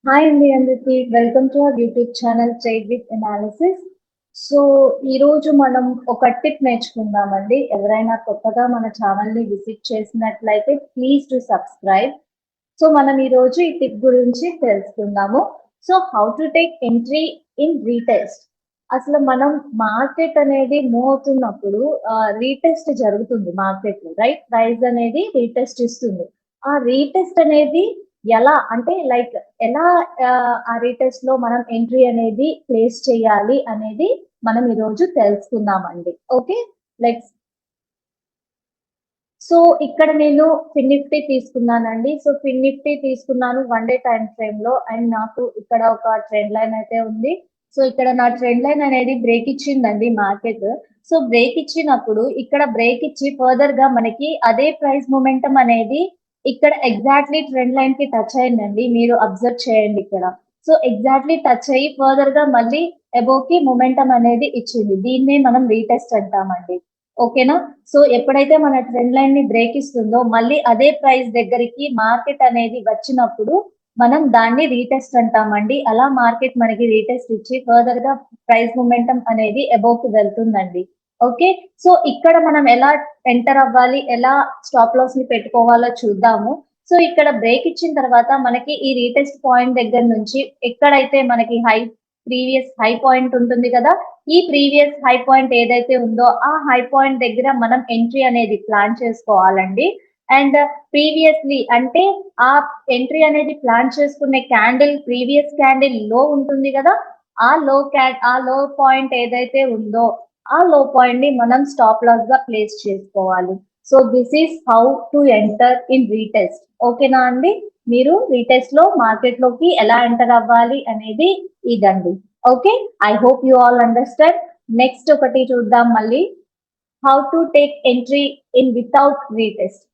Hi అండి అందరికి welcome to our YouTube channel trade with analysis. So ఈ రోజు మనం ఒక టిప్ నేర్చుకుందామండి. ఎవరైనా కొత్తగా మన ఛానల్ ని విజిట్ చేసినట్లయితే ప్లీజ్ టు సబ్స్క్రైబ్. సో మనం ఈ రోజు ఈ టిప్ గురించి తెలుసుకుందాము. So how to take entry in retest. అసలు మనం మార్కెట్ అనేది మూవ్ అవుతున్నప్పుడు రీటెస్ట్ జరుగుతుంది మార్కెట్ లో, రైట్? ప్రైస్ అనేది రీటెస్ట్ ఇస్తుంది. ఆ రీటెస్ట్ అనేది ఎలా అంటే లైక్ ఎలా ఆ రీటెస్ట్ లో మనం ఎంట్రీ అనేది ప్లేస్ చేయాలి అనేది మనం ఈ రోజు తెలుసుకుందామండి. Okay, let's. సో ఇక్కడ నేను ఫిన్ నిఫ్టీ తీసుకున్నానండి. సో ఫిన్ నిఫ్టీ తీసుకున్నాను 1 డే టైం ఫ్రేమ్ లో, అండ్ నాకు ఇక్కడ ఒక ట్రెండ్ లైన్ అయితే ఉంది. సో ఇక్కడ నా ట్రెండ్ లైన్ అనేది బ్రేక్ ఇచ్చిందండి మార్కెట్. సో బ్రేక్ ఇచ్చినప్పుడు ఇక్కడ బ్రేక్ ఇచ్చి ఫర్దర్ గా మనకి అదే ప్రైస్ మొమెంటం అనేది ఇక్కడ ఎగ్జాక్ట్లీ ట్రెండ్ లైన్ కి టచ్ అయిందండి. మీరు అబ్జర్వ్ చేయండి ఇక్కడ. సో ఎగ్జాక్ట్లీ టచ్ అయ్యి ఫర్దర్ గా మళ్ళీ అబోవ్ కి మొమెంటం అనేది ఇచ్చింది. దీన్నే మనం రీటెస్ట్ అంటామండి. ఓకేనా? సో ఎప్పుడైతే మన ట్రెండ్ లైన్ ని బ్రేక్ ఇస్తుందో మళ్ళీ అదే ప్రైస్ దగ్గరికి మార్కెట్ అనేది వచ్చినప్పుడు మనం దాన్ని రీటెస్ట్ అంటామండి. అలా మార్కెట్ మనకి రీటెస్ట్ ఇచ్చి ఫర్దర్ గా ప్రైస్ మొమెంటం అనేది అబోవ్ కి వెళ్తుందండి. ఓకే, సో ఇక్కడ మనం ఎలా ఎంటర్ అవ్వాలి, ఎలా స్టాప్ లాస్ ని పెట్టుకోవాలో చూద్దాము. సో ఇక్కడ బ్రేక్ ఇచ్చిన తర్వాత మనకి ఈ రీటెస్ట్ పాయింట్ దగ్గర నుంచి ఎక్కడైతే మనకి ప్రీవియస్ హై పాయింట్ ఉంటుంది కదా, ఈ ప్రీవియస్ హై పాయింట్ ఏదైతే ఉందో ఆ హై పాయింట్ దగ్గర మనం ఎంట్రీ అనేది ప్లాన్ చేసుకోవాలండి. అండ్ ప్రీవియస్లీ అంటే ఆ ఎంట్రీ అనేది ప్లాన్ చేసుకునే క్యాండిల్ ప్రీవియస్ క్యాండిల్ లో ఉంటుంది కదా, ఆ లో పాయింట్ ఏదైతే ఉందో ఆ లో పాయింట్ ని మనం స్టాప్ లాస్ గా ప్లేస్ చేసుకోవాలి. So this is how to enter in retest. ఓకేనా అండి? మీరు రీటెస్ట్ లో మార్కెట్ లోకి ఎలా ఎంటర్ అవ్వాలి అనేది ఇదండి. Okay, I hope you all understand. Next ఒకటి చూద్దాం మళ్ళీ. How to take entry in without retest.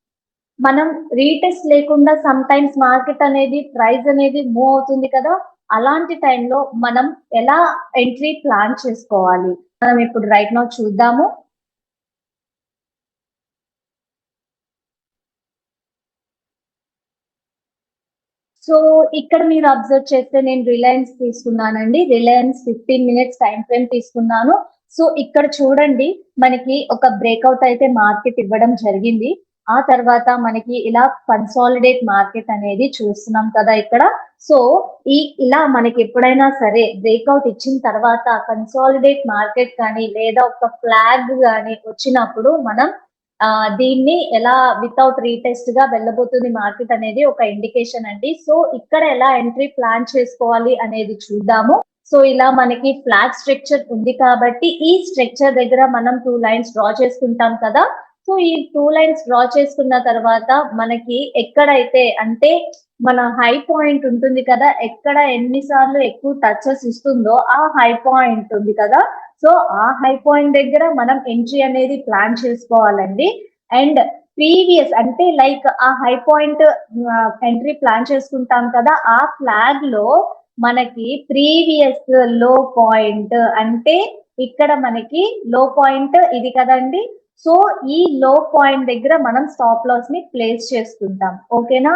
మనం రీటెస్ట్ లేకుండా సమ్ టైమ్స్ మార్కెట్ అనేది ప్రైస్ అనేది మూవ్ అవుతుంది కదా, అలాంటి టైంలో మనం ఎలా ఎంట్రీ ప్లాన్ చేసుకోవాలి మనం ఇప్పుడు రైట్ నౌ చూద్దాము. సో ఇక్కడ మీరు అబ్జర్వ్ చేస్తే నేను రిలయన్స్ తీసుకున్నానండి. రిలయన్స్ 15 minutes టైం ఫ్రేమ్ తీసుకున్నాను. సో ఇక్కడ చూడండి, మనకి ఒక బ్రేక్అవుట్ అయితే మార్కెట్ ఇవ్వడం జరిగింది. ఆ తర్వాత మనకి ఇలా కన్సాలిడేట్ మార్కెట్ అనేది చూస్తున్నాం కదా ఇక్కడ. సో ఇలా మనకి ఎప్పుడైనా సరే బ్రేక్అవుట్ ఇచ్చిన తర్వాత కన్సాలిడేట్ మార్కెట్ కానీ లేదా ఒక ఫ్లాగ్ కానీ వచ్చినప్పుడు మనం దీన్ని ఎలా వితౌట్ రీటెస్ట్ గా వెళ్ళబోతుంది మార్కెట్ అనేది ఒక ఇండికేషన్ అండి. సో ఇక్కడ ఎలా ఎంట్రీ ప్లాన్ చేసుకోవాలి అనేది చూద్దాము. సో ఇలా మనకి ఫ్లాగ్ స్ట్రక్చర్ ఉంది కాబట్టి ఈ స్ట్రక్చర్ దగ్గర మనం 2 లైన్స్ డ్రా చేసుకుంటాం కదా. సో ఈ 2 లైన్స్ డ్రా చేసుకున్న తర్వాత మనకి ఎక్కడైతే అంటే మన హై పాయింట్ ఉంటుంది కదా, ఎక్కడ ఎన్నిసార్లు ఎక్కువ టచెస్ ఇస్తుందో ఆ హై పాయింట్ ఉంది కదా, సో ఆ హై పాయింట్ దగ్గర మనం ఎంట్రీ అనేది ప్లాన్ చేసుకోవాలండి. అండ్ ప్రీవియస్ అంటే లైక్ ఆ హై పాయింట్ ఎంట్రీ ప్లాన్ చేసుకుంటాం కదా, ఆ ఫ్లాగ్ లో మనకి ప్రీవియస్ లో పాయింట్ అంటే ఇక్కడ మనకి లో పాయింట్ ఇది కదండి. సో ఈ లో పాయింట్ దగ్గర మనం స్టాప్ లాస్ ని ప్లేస్ చేసుకుంటాం. ఓకేనా?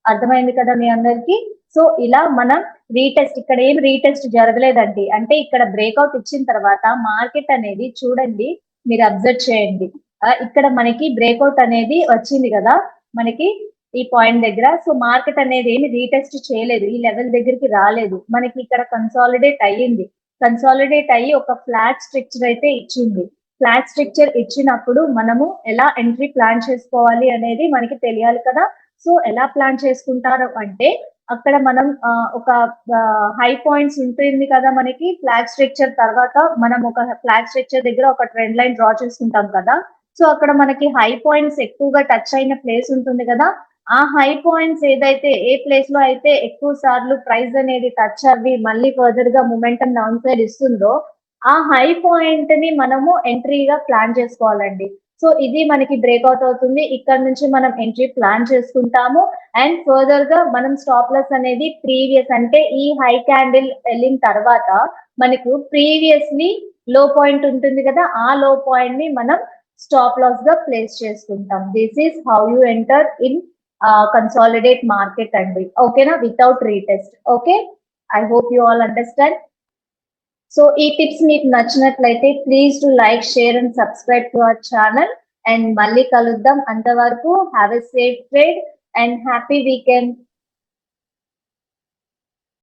అర్థమైంది కదా మీ అందరికి? సో ఇలా మనం రీటెస్ట్, ఇక్కడ ఏం రీటెస్ట్ జరగలేదండి. అంటే ఇక్కడ బ్రేక్అవుట్ ఇచ్చిన తర్వాత మార్కెట్ అనేది చూడండి, మీరు అబ్జర్వ్ చేయండి. ఇక్కడ మనకి బ్రేక్అవుట్ అనేది వచ్చింది కదా మనకి ఈ పాయింట్ దగ్గర. సో మార్కెట్ అనేది ఏమి రీటెస్ట్ చేయలేదు, ఈ లెవెల్ దగ్గరికి రాలేదు. మనకి ఇక్కడ కన్సాలిడేట్ అయ్యింది. కన్సాలిడేట్ అయ్యి ఒక ఫ్లాట్ స్ట్రక్చర్ అయితే ఇచ్చింది. ఫ్లాట్ స్ట్రక్చర్ ఇచ్చినప్పుడు మనము ఎలా ఎంట్రీ ప్లాన్ చేసుకోవాలి అనేది మనకి తెలియాలి కదా. సో ఎలా ప్లాన్ చేసుకుంటారు అంటే అక్కడ మనం ఒక హై పాయింట్స్ ఉంటుంది కదా మనకి ఫ్లాగ్ స్ట్రక్చర్ తర్వాత మనం ఒక ఫ్లాగ్ స్ట్రక్చర్ దగ్గర ఒక ట్రెండ్ లైన్ డ్రా చేసుకుంటాం కదా. సో అక్కడ మనకి హై పాయింట్స్ ఎక్కువగా టచ్ అయిన ప్లేస్ ఉంటుంది కదా, ఆ హై పాయింట్స్ ఏదైతే ఏ ప్లేస్ లో అయితే ఎక్కువ సార్లు ప్రైస్ అనేది టచ్ అవ్వి మళ్ళీ ఫర్దర్ గా మొమెంటం డౌన్ సైడ్ ఇస్తుందో ఆ హై పాయింట్ ని మనము ఎంట్రీగా ప్లాన్ చేసుకోవాలండి. సో ఇది మనకి బ్రేక్అవుట్ అవుతుంది, ఇక్కడ నుంచి మనం ఎంట్రీ ప్లాన్ చేసుకుంటాము. అండ్ ఫర్దర్ గా మనం స్టాప్ లాస్ అనేది ప్రీవియస్ అంటే ఈ హై క్యాండిల్ వెళ్ళిన తర్వాత మనకు ప్రీవియస్లీ లో పాయింట్ ఉంటుంది కదా, ఆ లో పాయింట్ ని మనం స్టాప్ లాస్ గా ప్లేస్ చేసుకుంటాం. This is how you enter in consolidate market అండి, ఓకేనా, without retest. Okay, I hope you all understand. So ఈ టిప్స్ మీకు నచ్చినట్లయితే please to like, share and subscribe to our channel. And మళ్ళీ కలుద్దాం, అంతవరకు have a safe trade and happy weekend.